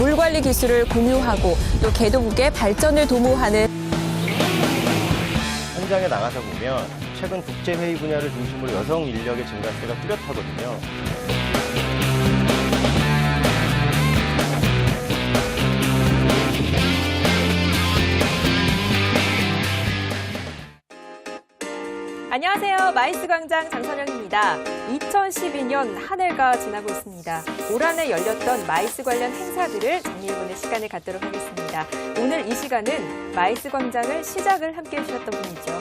물 관리 기술을 공유하고 또 개도국의 발전을 도모하는 현장에 나가서 보면 최근 국제회의 분야를 중심으로 여성 인력의 증가세가 뚜렷하거든요. 안녕하세요. 마이스 광장 장선영입니다. 2012년 한 해가 지나고 있습니다. 올 한 해 열렸던 마이스 관련 행사들을 정리해보는 시간을 갖도록 하겠습니다. 오늘 이 시간은 마이스 광장을 시작을 함께 해주셨던 분이죠.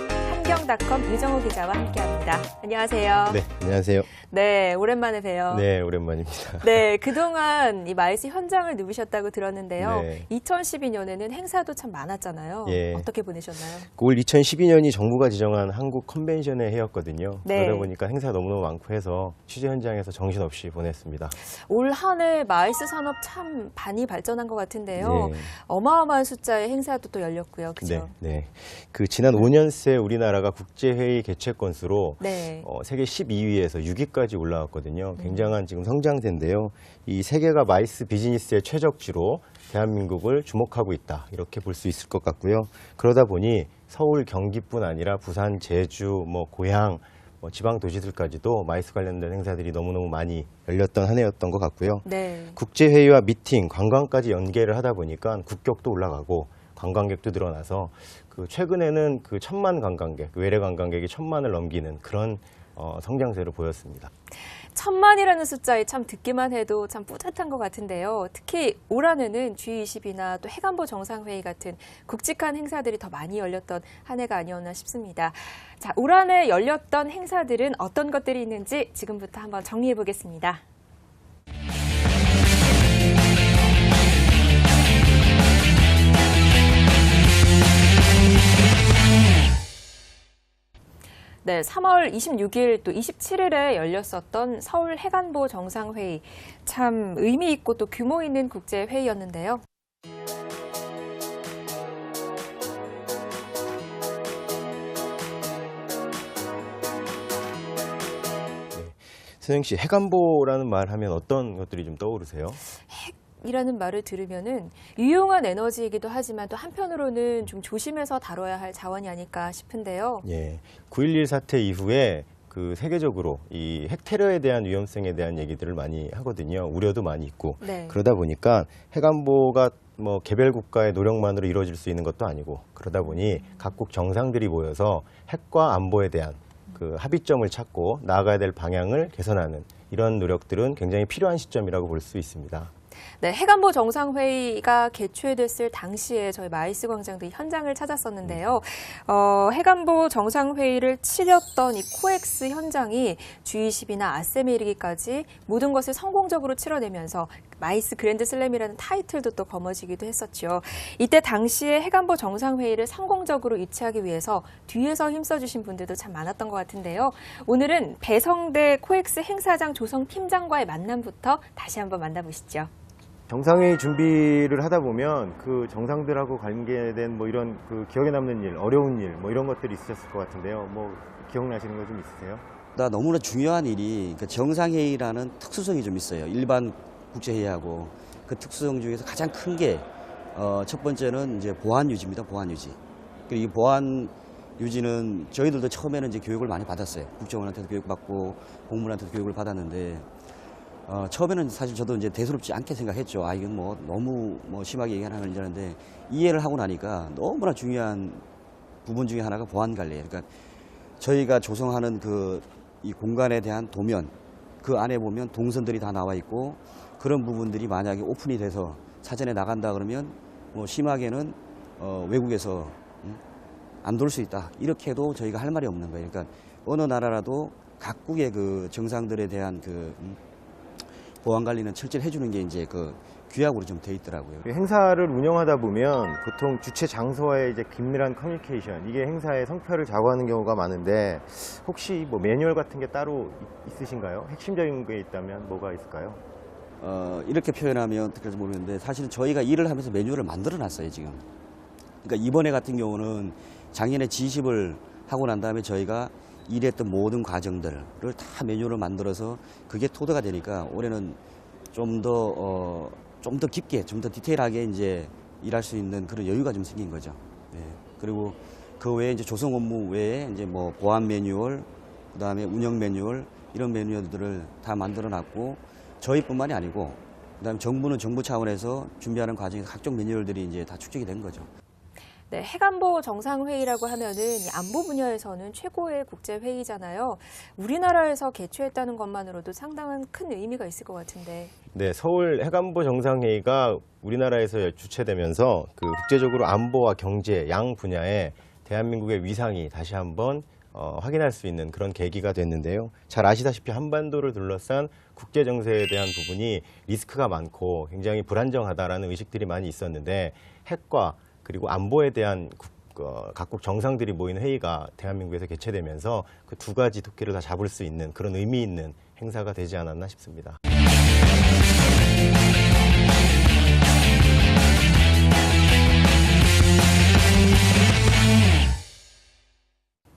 한경닷컴 유정호 기자와 함께합니다. 안녕하세요. 네, 안녕하세요. 네, 오랜만에 봬요. 네, 오랜만입니다. 네, 그동안 이 마이스 현장을 누비셨다고 들었는데요. 네. 2012년에는 행사도 참 많았잖아요. 예. 어떻게 보내셨나요? 올 2012년이 정부가 지정한 한국 컨벤션의 해였거든요. 네. 그러다 보니까 행사 너무너무 많고 해서 취재 현장에서 정신없이 보냈습니다. 올 한 해 마이스 산업 참 많이 발전한 것 같은데요. 네. 어마어마한 숫자의 행사도 또 열렸고요. 그죠? 네. 그 지난 5년 새 우리나라가 국제회의 개최 건수로 네. 세계 12위에서 6위까지 올라왔거든요. 굉장한 지금 성장세인데요. 이 세계가 마이스 비즈니스의 최적지로 대한민국을 주목하고 있다. 이렇게 볼 수 있을 것 같고요. 그러다 보니 서울, 경기뿐 아니라 부산, 제주, 고향, 지방 도시들까지도 마이스 관련된 행사들이 너무너무 많이 열렸던 한 해였던 것 같고요. 네. 국제회의와 미팅, 관광까지 연계를 하다 보니까 국격도 올라가고 관광객도 늘어나서 최근에는 1,000만 관광객, 외래 관광객이 1,000만을 넘기는 그런 성장세를 보였습니다. 1,000만이라는 숫자에 참 듣기만 해도 참 뿌듯한 것 같은데요. 특히 올 한 해는 G20이나 또 해관보 정상회의 같은 굵직한 행사들이 더 많이 열렸던 한 해가 아니었나 싶습니다. 자, 올 한 해 열렸던 행사들은 어떤 것들이 있는지 지금부터 한번 정리해 보겠습니다. 네, 3월 26일 또 27일에 열렸었던 서울 해관보 정상회의. 참 의미 있고 또 규모 있는 국제회의였는데요. 선영 씨, 해관보라는 말 하면 어떤 것들이 좀 떠오르세요? 이라는 말을 들으면은 유용한 에너지이기도 하지만 또 한편으로는 좀 조심해서 다뤄야 할 자원이 아닐까 싶은데요. 예, 9.11 사태 이후에 세계적으로 이 핵테러에 대한 위험성에 대한 얘기들을 많이 하거든요. 우려도 많이 있고. 네. 그러다 보니까 해관보가 개별 국가의 노력만으로 이루어질 수 있는 것도 아니고, 그러다 보니 각국 정상들이 모여서 핵과 안보에 대한 합의점을 찾고 나아가야 될 방향을 개선하는 이런 노력들은 굉장히 필요한 시점이라고 볼 수 있습니다. 네, 해관보 정상회의가 개최됐을 당시에 저희 마이스 광장도 현장을 찾았었는데요. 해관보 정상회의를 치렀던 이 코엑스 현장이 G20이나 아셈에 이르기까지 모든 것을 성공적으로 치러내면서 마이스 그랜드 슬램이라는 타이틀도 또 거머쥐기도 했었죠. 이때 당시에 해관보 정상회의를 성공적으로 유치하기 위해서 뒤에서 힘써주신 분들도 참 많았던 것 같은데요. 오늘은 배성대 코엑스 행사장 조성 팀장과의 만남부터 다시 한번 만나보시죠. 정상회의 준비를 하다 보면 정상들하고 관계된 이런 기억에 남는 일, 어려운 일, 이런 것들이 있으셨을 것 같은데요. 기억나시는 거 좀 있으세요? 너무나 중요한 일이 정상회의라는 특수성이 좀 있어요. 일반 국제회의하고 그 특수성 중에서 가장 큰 게 첫 번째는 이제 보안 유지입니다. 보안 유지. 그리고 이 보안 유지는 저희들도 처음에는 이제 교육을 많이 받았어요. 국정원한테도 교육받고 공무원한테도 교육을 받았는데 처음에는 사실 저도 이제 대수롭지 않게 생각했죠. 이건 너무 심하게 얘기하는 줄 알았는데 이해를 하고 나니까 너무나 중요한 부분 중에 하나가 보안 관리예요. 그러니까 저희가 조성하는 이 공간에 대한 도면, 그 안에 보면 동선들이 다 나와 있고 그런 부분들이 만약에 오픈이 돼서 사전에 나간다 그러면 심하게는 외국에서 안 돌 수 있다. 이렇게 해도 저희가 할 말이 없는 거예요. 그러니까 어느 나라라도 각국의 정상들에 대한 보안 관리는 철저히 해주는 게 이제 규약으로 좀 돼 있더라고요. 행사를 운영하다 보면 보통 주최 장소와의 긴밀한 커뮤니케이션, 이게 행사의 성패를 좌우하는 경우가 많은데 혹시 매뉴얼 같은 게 따로 있으신가요? 핵심적인 게 있다면 뭐가 있을까요? 이렇게 표현하면 어떻게 할지 모르겠는데 사실은 저희가 일을 하면서 매뉴얼을 만들어 놨어요, 지금. 그러니까 이번에 같은 경우는 작년에 G20을 하고 난 다음에 저희가 일했던 모든 과정들을 다 매뉴얼을 만들어서 그게 토대가 되니까 올해는 좀 더 좀 더 깊게, 좀 더 디테일하게 이제 일할 수 있는 그런 여유가 좀 생긴 거죠. 예. 그리고 그 외에 이제 조성 업무 외에 이제 뭐 보안 매뉴얼, 그다음에 운영 매뉴얼 이런 매뉴얼들을 다 만들어 놨고 저희뿐만이 아니고 그다음에 정부는 정부 차원에서 준비하는 과정에서 각종 매뉴얼들이 이제 다 축적이 된 거죠. 네, 해관보 정상회의라고 하면은 이 안보 분야에서는 최고의 국제회의잖아요. 우리나라에서 개최했다는 것만으로도 상당한 큰 의미가 있을 것 같은데. 네, 서울 해관보 정상회의가 우리나라에서 주최되면서 그 국제적으로 안보와 경제 양 분야에 대한민국의 위상이 다시 한번 확인할 수 있는 그런 계기가 됐는데요. 잘 아시다시피 한반도를 둘러싼 국제 정세에 대한 부분이 리스크가 많고 굉장히 불안정하다라는 의식들이 많이 있었는데 핵과 그리고 안보에 대한 각국 정상들이 모인 회의가 대한민국에서 개최되면서 그 두 가지 토끼를 다 잡을 수 있는 그런 의미 있는 행사가 되지 않았나 싶습니다.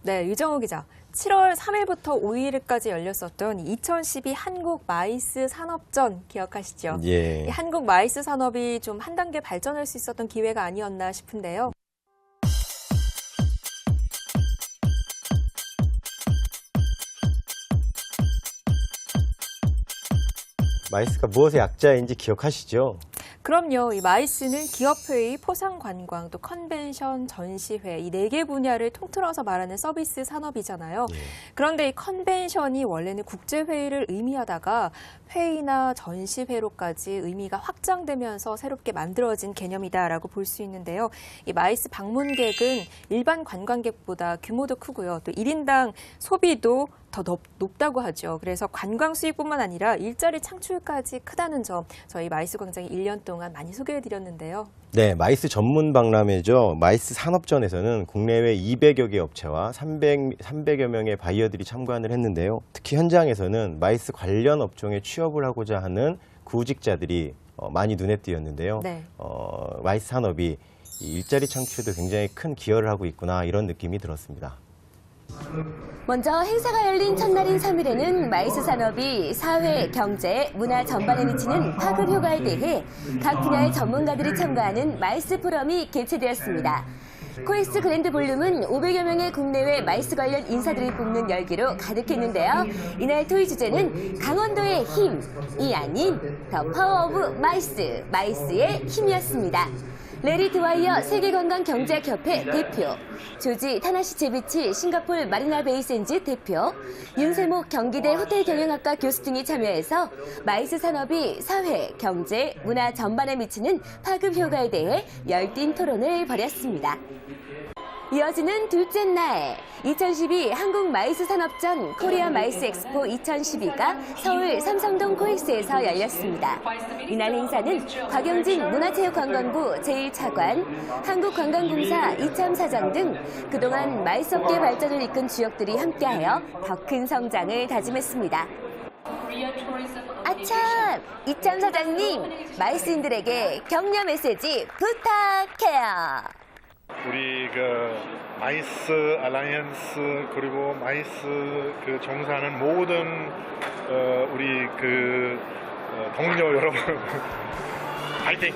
네, 유정호 기자. 7월 3일부터 5일까지 열렸었던 2012 한국 마이스 산업전 기억하시죠? 예. 이 한국 마이스 산업이 좀 한 단계 발전할 수 있었던 기회가 아니었나 싶은데요. 마이스가 무엇의 약자인지 기억하시죠? 그럼요. 이 마이스는 기업회의, 포상관광, 또 컨벤션, 전시회 이 4개 분야를 통틀어서 말하는 서비스 산업이잖아요. 예. 그런데 이 컨벤션이 원래는 국제회의를 의미하다가 회의나 전시회로까지 의미가 확장되면서 새롭게 만들어진 개념이다라고 볼 수 있는데요. 이 마이스 방문객은 일반 관광객보다 규모도 크고요. 또 1인당 소비도 더 높다고 하죠. 그래서 관광 수익뿐만 아니라 일자리 창출까지 크다는 점 저희 마이스 광장이 1년 동안 많이 소개해드렸는데요. 네, 마이스 전문 박람회죠. 마이스 산업전에서는 국내외 200여 개 업체와 300여 명의 바이어들이 참관을 했는데요. 특히 현장에서는 마이스 관련 업종에 취업을 하고자 하는 구직자들이 많이 눈에 띄었는데요. 네. 마이스 산업이 이 일자리 창출에도 굉장히 큰 기여를 하고 있구나 이런 느낌이 들었습니다. 먼저 행사가 열린 첫날인 3일에는 마이스 산업이 사회, 경제, 문화 전반에 미치는 파급 효과에 대해 각 분야의 전문가들이 참가하는 마이스 포럼이 개최되었습니다. 코엑스 그랜드 볼룸은 500여 명의 국내외 마이스 관련 인사들이 뽑는 열기로 가득했는데요. 이날 토의 주제는 강원도의 힘이 아닌 더 파워 오브 마이스, 마이스의 힘이었습니다. 레리 드와이어 세계관광경제학협회 대표, 조지 타나시 제비치 싱가폴 마리나 베이센즈 대표, 윤세목 경기대 호텔경영학과 교수 등이 참여해서 마이스 산업이 사회, 경제, 문화 전반에 미치는 파급 효과에 대해 열띤 토론을 벌였습니다. 이어지는 둘째 날, 2012 한국 마이스 산업전 코리아 마이스 엑스포 2012가 서울 삼성동 코엑스에서 열렸습니다. 이날 행사는 곽영진 문화체육관광부 제1차관, 한국관광공사 이참 사장 등 그동안 마이스 업계 발전을 이끈 주역들이 함께하여 더 큰 성장을 다짐했습니다. 아참! 이참 사장님, 마이스인들에게 격려 메시지 부탁해요. 우리 그 마이스 알라이언스 그리고 마이스 그 종사하는 모든 우리 그 동료 여러분 파이팅!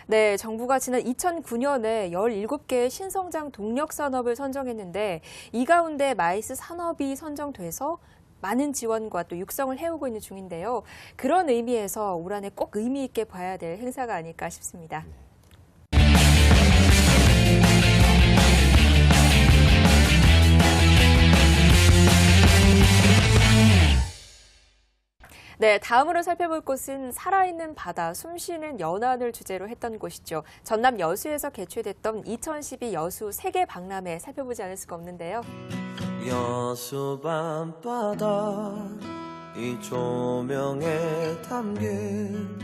네, 정부가 지난 2009년에 17개의 신성장 동력 산업을 선정했는데 이 가운데 마이스 산업이 선정돼서 많은 지원과 또 육성을 해오고 있는 중인데요. 그런 의미에서 올 한해 꼭 의미 있게 봐야 될 행사가 아닐까 싶습니다. 네, 다음으로 살펴볼 곳은 살아있는 바다, 숨쉬는 연안을 주제로 했던 곳이죠. 전남 여수에서 개최됐던 2012 여수 세계 박람회 살펴보지 않을 수가 없는데요. 여수 밤바다 이 조명에 담긴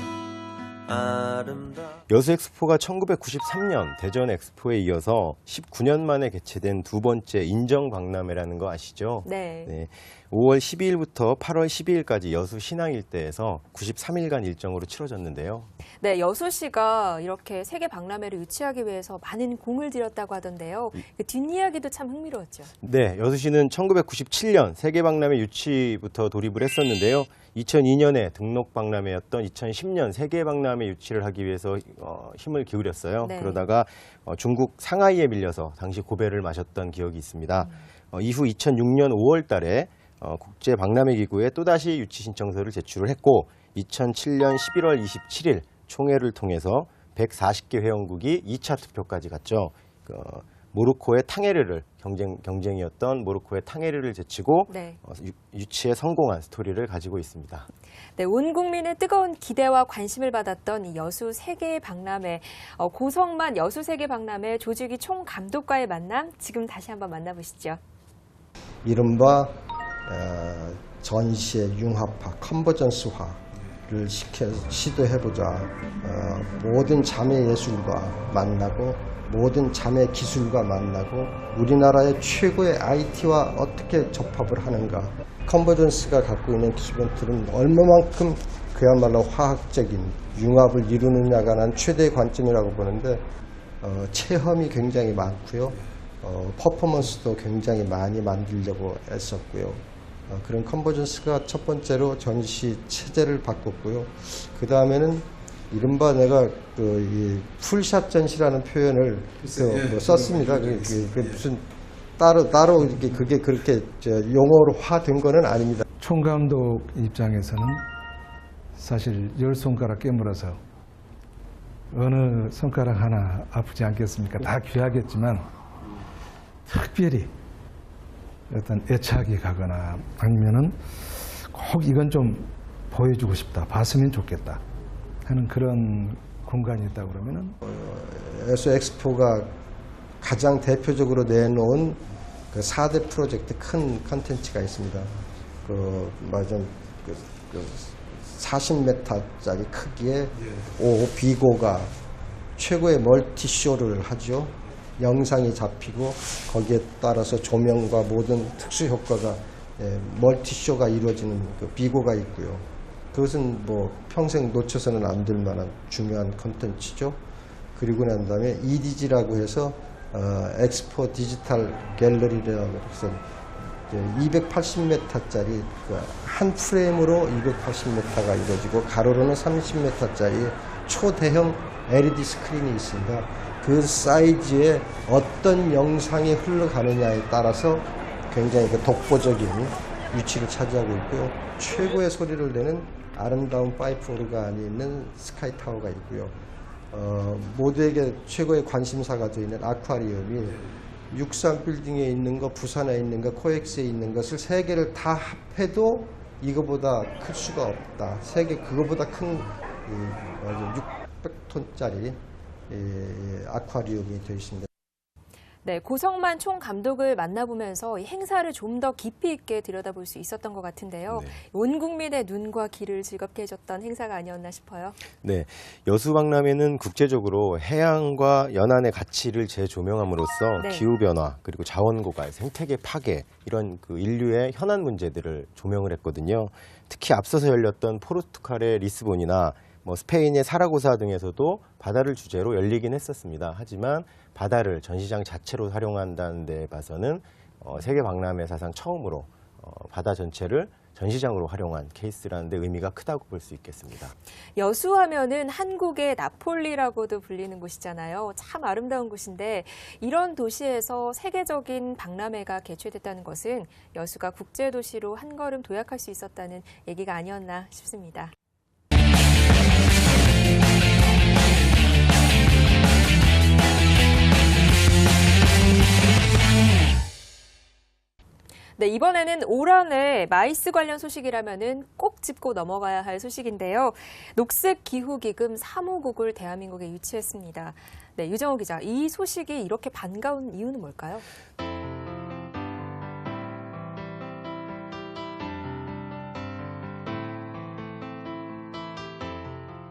아름다운 여수 엑스포가 1993년 대전 엑스포에 이어서 19년 만에 개최된 두 번째 인정 박람회라는 거 아시죠? 네. 네. 5월 12일부터 8월 12일까지 여수 신항 일대에서 93일간 일정으로 치러졌는데요. 네, 여수시가 이렇게 세계 박람회를 유치하기 위해서 많은 공을 들였다고 하던데요. 그 뒷이야기도 참 흥미로웠죠. 네, 여수시는 1997년 세계박람회 유치부터 돌입을 했었는데요. 2002년에 등록 박람회였던 2010년 세계 박람회 유치를 하기 위해서 힘을 기울였어요. 네. 그러다가 중국 상하이에 밀려서 당시 고배를 마셨던 기억이 있습니다. 이후 2006년 5월 달에 국제 박람회 기구에 또다시 유치 신청서를 제출을 했고 2007년 11월 27일 총회를 통해서 140개 회원국이 2차 투표까지 갔죠. 모로코의 탕헤르를 경쟁이었던 모로코의 탕헤르를 제치고 네. 유치에 성공한 스토리를 가지고 있습니다. 네, 온 국민의 뜨거운 기대와 관심을 받았던 이 여수 세계 박람회, 고성만 여수 세계 박람회 조직위 총감독과의 만남 지금 다시 한번 만나보시죠. 이른바 전시의 융합화, 컨버전스화를 시도해보자. 모든 자매 예술과 만나고 모든 자매 기술과 만나고 우리나라의 최고의 IT와 어떻게 접합을 하는가. 컨버전스가 갖고 있는 기술들은 얼마만큼 그야말로 화학적인 융합을 이루느냐가 난 최대의 관점이라고 보는데 체험이 굉장히 많고요. 퍼포먼스도 굉장히 많이 만들려고 애썼고요. 그런 컨버전스가 첫 번째로 전시 체제를 바꿨고요. 그 다음에는 이른바 내가 이 풀샷 전시라는 표현을 썼습니다. 그 무슨 따로 이렇게 그게 그렇게 용어로 화된 거는 아닙니다. 총감독 입장에서는 사실 10손가락 깨물어서 어느 손가락 하나 아프지 않겠습니까? 다 귀하겠지만 특별히 어떤 애착이 가거나 아니면은 꼭 이건 좀 보여주고 싶다, 봤으면 좋겠다 하는 그런 공간이 있다고 그러면은 여수 엑스포가 가장 대표적으로 내놓은 그 4대 프로젝트 큰 컨텐츠가 있습니다. 그 40m짜리 크기의 비고가 최고의 멀티쇼를 하죠. 영상이 잡히고 거기에 따라서 조명과 모든 특수 효과가 멀티쇼가 이루어지는 그 비고가 있고요. 그것은 뭐 평생 놓쳐서는 안 될 만한 중요한 컨텐츠죠. 그리고 난 다음에 EDG라고 해서 엑스포 디지털 갤러리라고 해서 280m짜리 한 프레임으로 280m가 이루어지고 가로로는 30m짜리 초대형 LED 스크린이 있습니다. 그 사이즈에 어떤 영상이 흘러가느냐에 따라서 굉장히 독보적인 위치를 차지하고 있고요. 최고의 소리를 내는 아름다운 파이프 오르간이 있는 스카이타워가 있고요. 모두에게 최고의 관심사가 되어 있는 아쿠아리움이 육상 빌딩에 있는 거, 부산에 있는 거, 코엑스에 있는 것을 세 개를 다 합해도 이거보다 클 수가 없다. 세계 그거보다 큰 600톤짜리 아쿠아리움이 되어 있습니다. 네, 고성만 총감독을 만나보면서 이 행사를 좀 더 깊이 있게 들여다볼 수 있었던 것 같은데요. 네. 온 국민의 눈과 귀를 즐겁게 해줬던 행사가 아니었나 싶어요. 네, 여수박람회는 국제적으로 해양과 연안의 가치를 재조명함으로써 네. 기후변화 그리고 자원고갈, 생태계 파괴 이런 그 인류의 현안 문제들을 조명을 했거든요. 특히 앞서서 열렸던 포르투갈의 리스본이나 스페인의 사라고사 등에서도 바다를 주제로 열리긴 했었습니다. 하지만 바다를 전시장 자체로 활용한다는 데 봐서는 세계 박람회 사상 처음으로 바다 전체를 전시장으로 활용한 케이스라는 데 의미가 크다고 볼 수 있겠습니다. 여수하면은 한국의 나폴리라고도 불리는 곳이잖아요. 참 아름다운 곳인데 이런 도시에서 세계적인 박람회가 개최됐다는 것은 여수가 국제도시로 한 걸음 도약할 수 있었다는 얘기가 아니었나 싶습니다. 네, 이번에는 올 한해 마이스 관련 소식이라면은 꼭 짚고 넘어가야 할 소식인데요. 녹색기후기금 사무국을 대한민국에 유치했습니다. 네, 유정호 기자, 이 소식이 이렇게 반가운 이유는 뭘까요?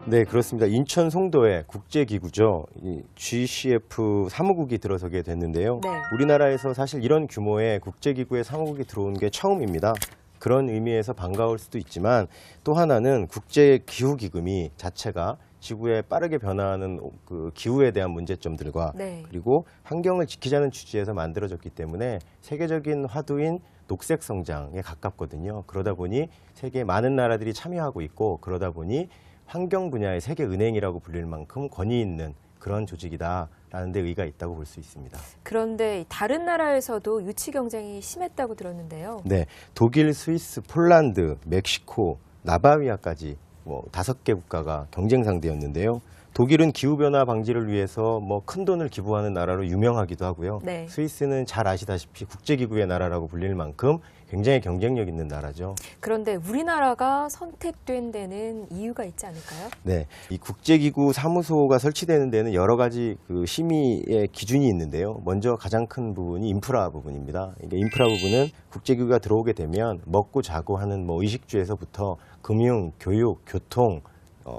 네, 그렇습니다. 인천 송도에 국제기구죠. 이 GCF 사무국이 들어서게 됐는데요. 네. 우리나라에서 사실 이런 규모의 국제기구의 사무국이 들어온 게 처음입니다. 그런 의미에서 반가울 수도 있지만 또 하나는 국제기후기금이 자체가 지구에 빠르게 변화하는 그 기후에 대한 문제점들과 네. 그리고 환경을 지키자는 취지에서 만들어졌기 때문에 세계적인 화두인 녹색 성장에 가깝거든요. 그러다 보니 세계 많은 나라들이 참여하고 있고 그러다 보니 환경 분야의 세계 은행이라고 불릴 만큼 권위 있는 그런 조직이다라는 데 의의가 있다고 볼 수 있습니다. 그런데 다른 나라에서도 유치 경쟁이 심했다고 들었는데요. 네, 독일, 스위스, 폴란드, 멕시코, 나바위아까지 5개 국가가 경쟁 상대였는데요. 독일은 기후변화 방지를 위해서 큰 돈을 기부하는 나라로 유명하기도 하고요. 네. 스위스는 잘 아시다시피 국제기구의 나라라고 불릴 만큼 굉장히 경쟁력 있는 나라죠. 그런데 우리나라가 선택된 데는 이유가 있지 않을까요? 네, 이 국제기구 사무소가 설치되는 데는 여러 가지 그 심의의 기준이 있는데요. 먼저 가장 큰 부분이 인프라 부분입니다. 그러니까 인프라 부분은 국제기구가 들어오게 되면 먹고 자고 하는 의식주에서부터 금융, 교육, 교통에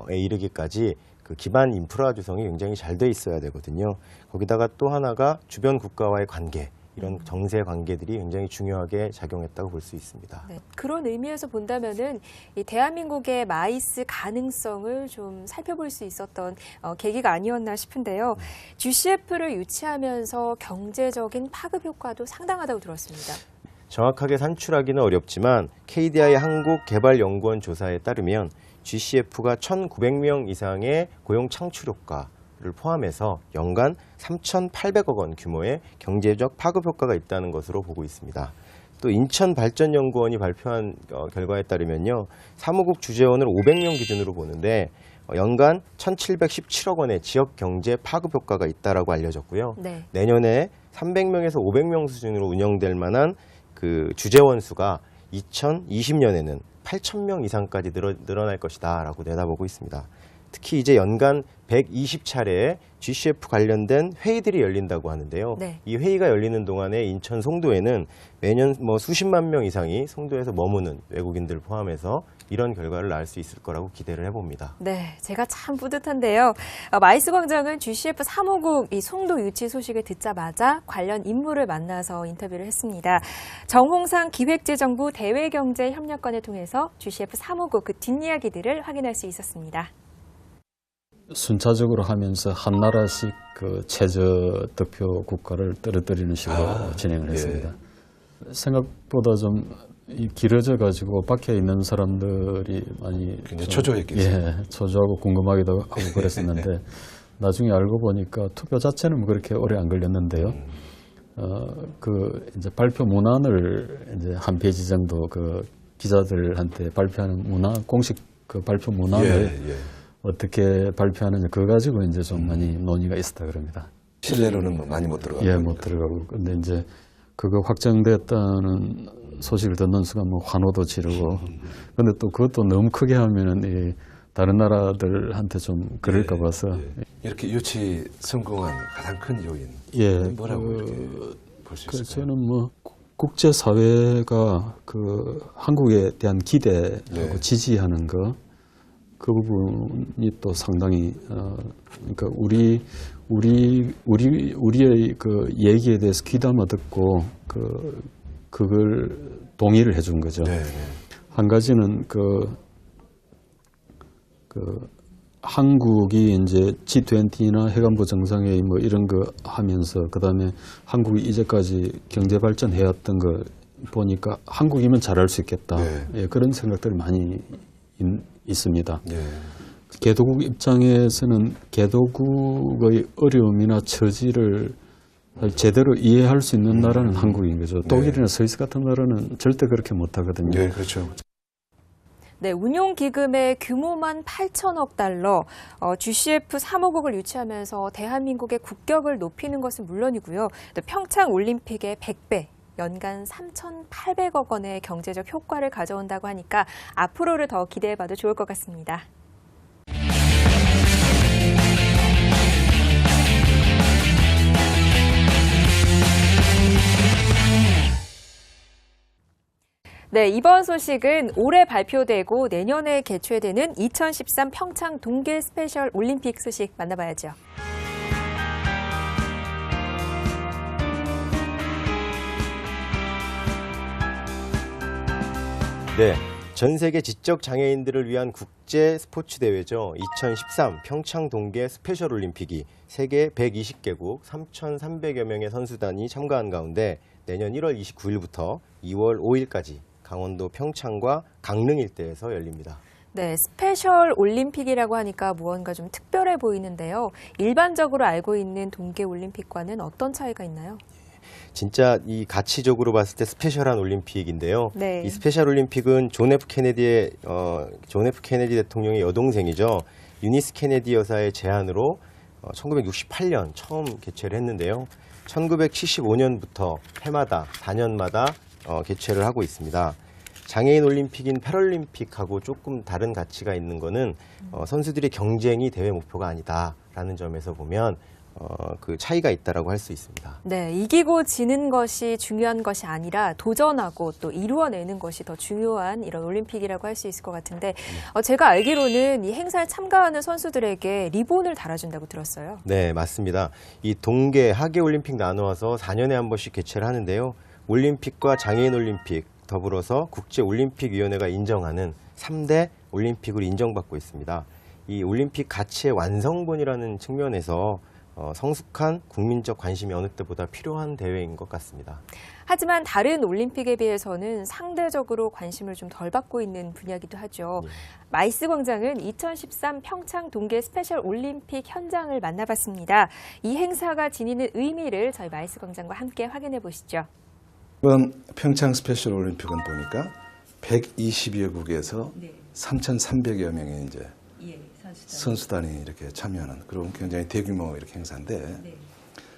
이르기까지 그 기반 인프라 구성이 굉장히 잘 돼 있어야 되거든요. 거기다가 또 하나가 주변 국가와의 관계, 이런 정세 관계들이 굉장히 중요하게 작용했다고 볼 수 있습니다. 네, 그런 의미에서 본다면은 이 대한민국의 마이스 가능성을 좀 살펴볼 수 있었던 계기가 아니었나 싶은데요. GCF를 유치하면서 경제적인 파급 효과도 상당하다고 들었습니다. 정확하게 산출하기는 어렵지만 KDI 한국개발연구원 조사에 따르면 GCF가 1,900명 이상의 고용 창출 효과를 포함해서 연간 3,800억 원 규모의 경제적 파급 효과가 있다는 것으로 보고 있습니다. 또 인천발전연구원이 발표한 결과에 따르면요, 사무국 주재원을 500명 기준으로 보는데 연간 1,717억 원의 지역 경제 파급 효과가 있다라고 알려졌고요. 네. 내년에 300명에서 500명 수준으로 운영될 만한 그 주재원 수가 2020년에는 8,000명 이상까지 늘어날 것이다라고 내다보고 있습니다. 특히 이제 연간 120차례의 GCF 관련된 회의들이 열린다고 하는데요. 네. 이 회의가 열리는 동안에 인천 송도에는 매년 수십만 명 이상이 송도에서 머무는 외국인들 포함해서 이런 결과를 낳을 수 있을 거라고 기대를 해봅니다. 네, 제가 참 뿌듯한데요. 마이스 광장은 GCF 사무국 이 송도 유치 소식을 듣자마자 관련 인물을 만나서 인터뷰를 했습니다. 정홍상 기획재정부 대외경제협력관을 통해서 GCF 사무국 그 뒷이야기들을 확인할 수 있었습니다. 순차적으로 하면서 한 나라씩 그 최저 득표 국가를 떨어뜨리는 식으로 진행을 했습니다. 생각보다 좀 길어져 가지고 밖에 있는 사람들이 많이 굉장히 초조했겠어요. 예, 초조하고 궁금하기도 하고 그랬었는데 나중에 알고 보니까 투표 자체는 뭐 그렇게 오래 안 걸렸는데요. 그 이제 발표 문안을 이제 한 페이지 정도 그 기자들한테 발표하는 문안, 공식 그 발표 문안을 어떻게 발표하느냐 그거 가지고 이제 좀 많이 논의가 있었다 그럽니다. 실내로는 많이 못 들어가고. 예, 못 들어가고. 근데 이제 그거 확정됐다는 소식을 듣는 순간 뭐 환호도 지르고. 근데 또 그것도 너무 크게 하면은 이 다른 나라들한테 좀 그럴까 봐서. 이렇게 유치 성공한 가장 큰 요인. 뭐라고 볼 수 있을까요? 저는 뭐 국제사회가 그 한국에 대한 기대하고 지지하는 거. 그 부분이 또 상당히 그러니까 우리의 그 얘기에 대해서 귀담아 듣고 그걸 동의를 해준 거죠. 한 가지는 그 한국이 이제 G20나 해관부 정상회의 뭐 이런 거 하면서 그다음에 한국이 이제까지 경제 발전해왔던 거 보니까 한국이면 잘할 수 있겠다. 예, 그런 생각들이 많이 있습니다. 개도국 입장에서는 개도국의 어려움이나 처지를 제대로 이해할 수 있는 나라는 한국인 거죠. 독일이나 스위스 같은 나라는 절대 그렇게 못하거든요. 네, 그렇죠. 네, 운용기금의 규모만 8천억 달러, GCF 사무국을 유치하면서 대한민국의 국격을 높이는 것은 물론이고요. 또 평창 올림픽의 100배, 연간 3,800억 원의 경제적 효과를 가져온다고 하니까 앞으로를 더 기대해봐도 좋을 것 같습니다. 네, 이번 소식은 올해 발표되고 내년에 개최되는 2013 평창 동계 스페셜 올림픽 소식 만나봐야죠. 네, 전 세계 지적 장애인들을 위한 국제 스포츠 대회죠. 2013 평창 동계 스페셜 올림픽이 세계 120개국 3,300여 명의 선수단이 참가한 가운데 내년 1월 29일부터 2월 5일까지 강원도 평창과 강릉 일대에서 열립니다. 네, 스페셜 올림픽이라고 하니까 무언가 좀 특별해 보이는데요. 일반적으로 알고 있는 동계 올림픽과는 어떤 차이가 있나요? 진짜 이 가치적으로 봤을 때 스페셜한 올림픽인데요. 네. 이 스페셜 올림픽은 존 F 케네디 대통령의 여동생이죠. 유니스 케네디 여사의 제안으로 1968년 처음 개최를 했는데요. 1975년부터 해마다 4년마다 개최를 하고 있습니다. 장애인 올림픽인 패럴림픽하고 조금 다른 가치가 있는 거는 선수들의 경쟁이 대회 목표가 아니다라는 점에서 보면 그 차이가 있다라고 할 수 있습니다. 네, 이기고 지는 것이 중요한 것이 아니라 도전하고 또 이루어내는 것이 더 중요한 이런 올림픽이라고 할 수 있을 것 같은데 제가 알기로는 이 행사에 참가하는 선수들에게 리본을 달아준다고 들었어요. 네, 맞습니다. 이 동계, 하계 올림픽 나누어서 4년에 한 번씩 개최를 하는데요. 올림픽과 장애인 올림픽 더불어서 국제올림픽위원회가 인정하는 3대 올림픽으로 인정받고 있습니다. 이 올림픽 가치의 완성본이라는 측면에서 성숙한 국민적 관심이 어느 때보다 필요한 대회인 것 같습니다. 하지만 다른 올림픽에 비해서는 상대적으로 관심을 좀 덜 받고 있는 분야이기도 하죠. 네. 마이스 광장은 2013 평창 동계 스페셜 올림픽 현장을 만나봤습니다. 이 행사가 지니는 의미를 저희 마이스 광장과 함께 확인해 보시죠. 이번 평창 스페셜 올림픽은 보니까 120여 국에서 3,300여 명의 이제 선수단이 이렇게 참여하는 그런 굉장히 대규모 이렇게 행사인데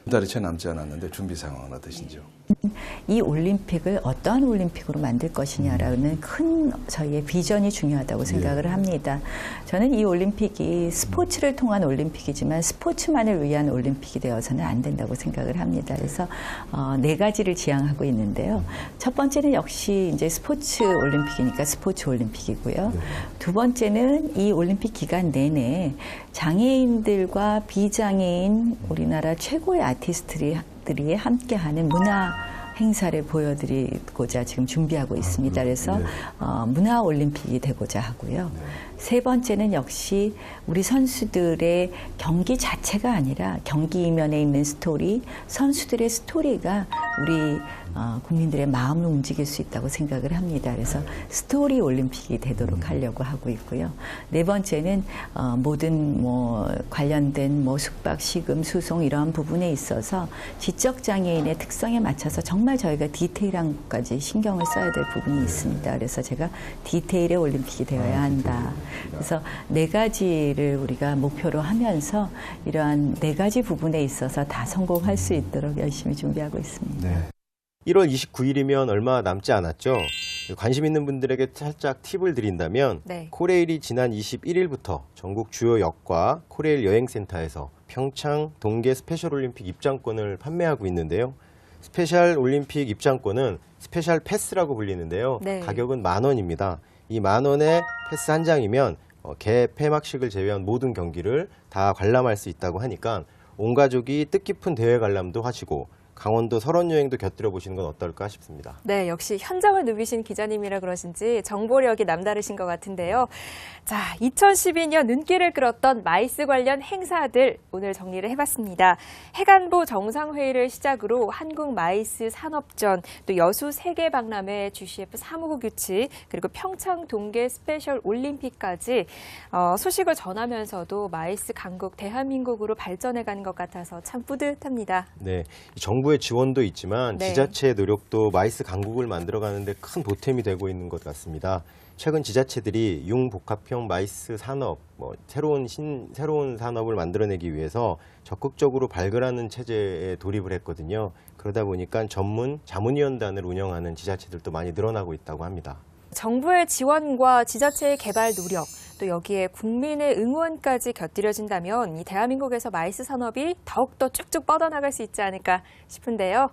두 달이 채 남지 않았는데 준비 상황은 어떠신지요? 이 올림픽을 어떠한 올림픽으로 만들 것이냐라는 큰 저희의 비전이 중요하다고 생각을 합니다. 저는 이 올림픽이 스포츠를 통한 올림픽이지만 스포츠만을 위한 올림픽이 되어서는 안 된다고 생각을 합니다. 그래서 4가지를 지향하고 있는데요. 첫 번째는 역시 이제 스포츠 올림픽이니까 스포츠 올림픽이고요. 두 번째는 이 올림픽 기간 내내 장애인들과 비장애인 우리나라 최고의 아티스트들이 함께하는 문화 행사를 보여드리고자 지금 준비하고 있습니다. 그래서 문화 올림픽이 되고자 하고요. 세 번째는 역시 우리 선수들의 경기 자체가 아니라 경기 이면에 있는 스토리, 선수들의 스토리가 우리 국민들의 마음을 움직일 수 있다고 생각을 합니다. 그래서 스토리 올림픽이 되도록 하려고 하고 있고요. 네 번째는 모든 관련된 숙박, 시금, 수송 이러한 부분에 있어서 지적 장애인의 특성에 맞춰서 정말 저희가 디테일한 것까지 신경을 써야 될 부분이 있습니다. 그래서 제가 디테일의 올림픽이 되어야 한다. 그래서 4가지를 우리가 목표로 하면서 이러한 4가지 부분에 있어서 다 성공할 수 있도록 열심히 준비하고 있습니다. 네. 1월 29일이면 얼마 남지 않았죠. 관심 있는 분들에게 살짝 팁을 드린다면 코레일이 지난 21일부터 전국 주요 역과 코레일 여행센터에서 평창 동계 스페셜 올림픽 입장권을 판매하고 있는데요. 스페셜 올림픽 입장권은 스페셜 패스라고 불리는데요. 가격은 10,000원입니다. 이 10,000원에 패스 한 장이면 개 폐막식을 제외한 모든 경기를 다 관람할 수 있다고 하니까 온 가족이 뜻깊은 대회 관람도 하시고 강원도 설원 여행도 곁들여 보시는 건 어떨까 싶습니다. 네, 역시 현장을 누비신 기자님이라 그러신지 정보력이 남다르신 것 같은데요. 자, 2012년 눈길을 끌었던 마이스 관련 행사들 오늘 정리를 해봤습니다. 해간보 정상회의를 시작으로 한국 마이스 산업전, 또 여수 세계박람회 GCF 사무국 규칙, 그리고 평창 동계 스페셜 올림픽까지 소식을 전하면서도 마이스 강국 대한민국으로 발전해가는 것 같아서 참 뿌듯합니다. 네, 정부의 지원도 있지만 지자체의 노력도 마이스 강국을 만들어가는데 큰 보탬이 되고 있는 것 같습니다. 최근 지자체들이 융복합형 마이스 산업, 새로운 산업을 만들어내기 위해서 적극적으로 발굴하는 체제에 돌입을 했거든요. 그러다 보니까 전문 자문위원단을 운영하는 지자체들도 많이 늘어나고 있다고 합니다. 정부의 지원과 지자체의 개발 노력, 또 여기에 국민의 응원까지 곁들여진다면 이 대한민국에서 마이스 산업이 더욱더 쭉쭉 뻗어나갈 수 있지 않을까 싶은데요.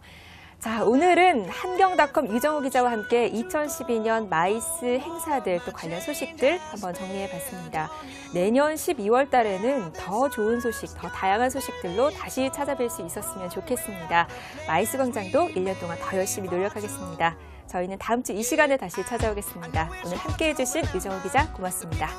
자, 오늘은 한경닷컴 유정우 기자와 함께 2012년 마이스 행사들 또 관련 소식들 한번 정리해봤습니다. 내년 12월 달에는 더 좋은 소식, 더 다양한 소식들로 다시 찾아뵐 수 있었으면 좋겠습니다. 마이스 광장도 1년 동안 더 열심히 노력하겠습니다. 저희는 다음 주 이 시간에 다시 찾아오겠습니다. 오늘 함께해 주신 유정우 기자 고맙습니다.